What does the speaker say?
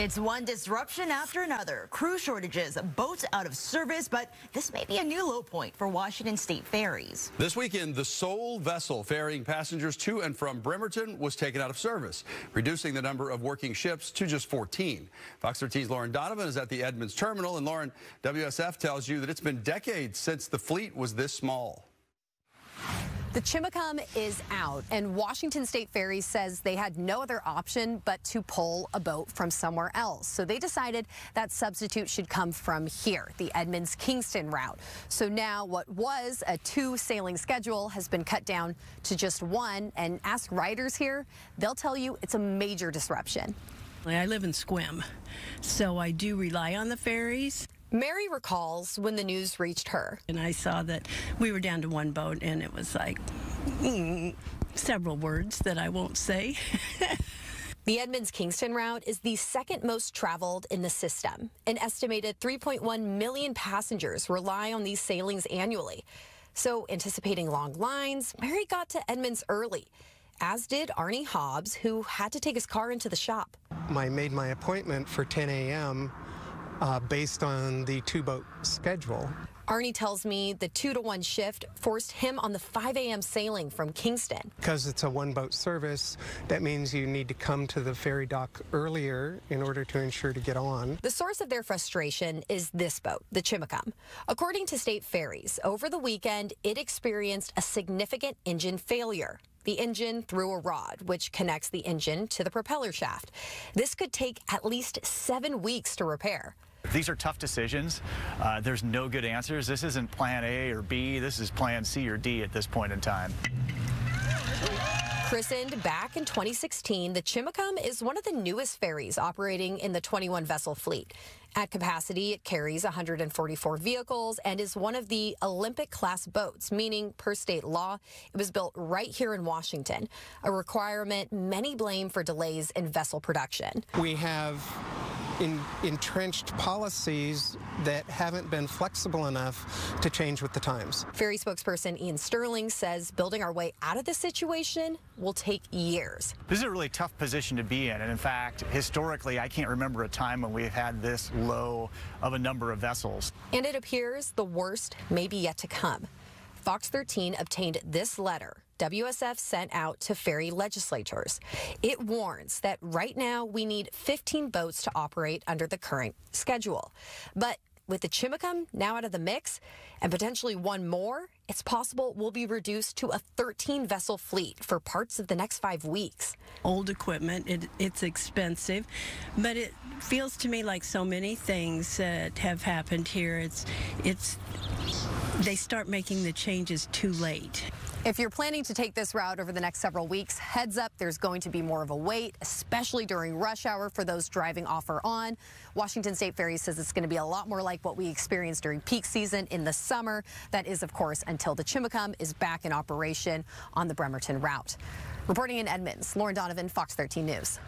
It's one disruption after another. Crew shortages, boats out of service, but this may be a new low point for Washington State Ferries. This weekend, the sole vessel ferrying passengers to and from Bremerton was taken out of service, reducing the number of working ships to just 14. Fox 13's Lauren Donovan is at the Edmonds terminal, and Lauren, WSF tells you that it's been decades since the fleet was this small. The Chimicum is out, and Washington State Ferries says they had no other option but to pull a boat from somewhere else. So they decided that substitute should come from here, the Edmonds-Kingston route. So now what was a 2-sailing schedule has been cut down to just 1, and ask riders here, they'll tell you it's a major disruption. I live in Squim, so I do rely on the ferries. Mary recalls when the news reached her. And I saw that we were down to 1 boat, and it was like several words that I won't say. The Edmonds-Kingston route is the second most traveled in the system. An estimated 3.1 million passengers rely on these sailings annually. So anticipating long lines, Mary got to Edmonds early, as did Arnie Hobbs, who had to take his car into the shop. I made my appointment for 10 a.m. Based on the 2-boat schedule. Arnie tells me the 2-to-1 shift forced him on the 5 a.m. sailing from Kingston. Because it's a 1-boat service, that means you need to come to the ferry dock earlier in order to ensure to get on. The source of their frustration is this boat, the Chimicum. According to State Ferries, over the weekend, it experienced a significant engine failure. The engine threw a rod, which connects the engine to the propeller shaft. This could take at least 7 weeks to repair. These are tough decisions. There's no good answers. This isn't plan A or B. This is plan C or D at this point in time. Christened back in 2016, the Chimicum is one of the newest ferries operating in the 21-vessel fleet. At capacity, it carries 144 vehicles and is one of the Olympic-class boats, meaning, per state law, it was built right here in Washington, a requirement many blame for delays in vessel production. We have entrenched policies that haven't been flexible enough to change with the times. Ferry spokesperson Ian Sterling says building our way out of this situation will take years. This is a really tough position to be in, and in fact, historically, I can't remember a time when we've had this low of a number of vessels. And it appears the worst may be yet to come. Fox 13 obtained this letter WSF sent out to ferry legislators. It warns that right now we need 15 boats to operate under the current schedule. But with the Chimicum now out of the mix, and potentially 1 more, it's possible we'll be reduced to a 13-vessel fleet for parts of the next 5 weeks. Old equipment, it's expensive, but it feels to me like so many things that have happened here, they start making the changes too late. If you're planning to take this route over the next several weeks, heads up, there's going to be more of a wait, especially during rush hour for those driving off or on. Washington State Ferries says it's going to be a lot more like what we experienced during peak season in the summer. That is, of course, until the Chimicum is back in operation on the Bremerton route. Reporting in Edmonds, Lauren Donovan, Fox 13 News.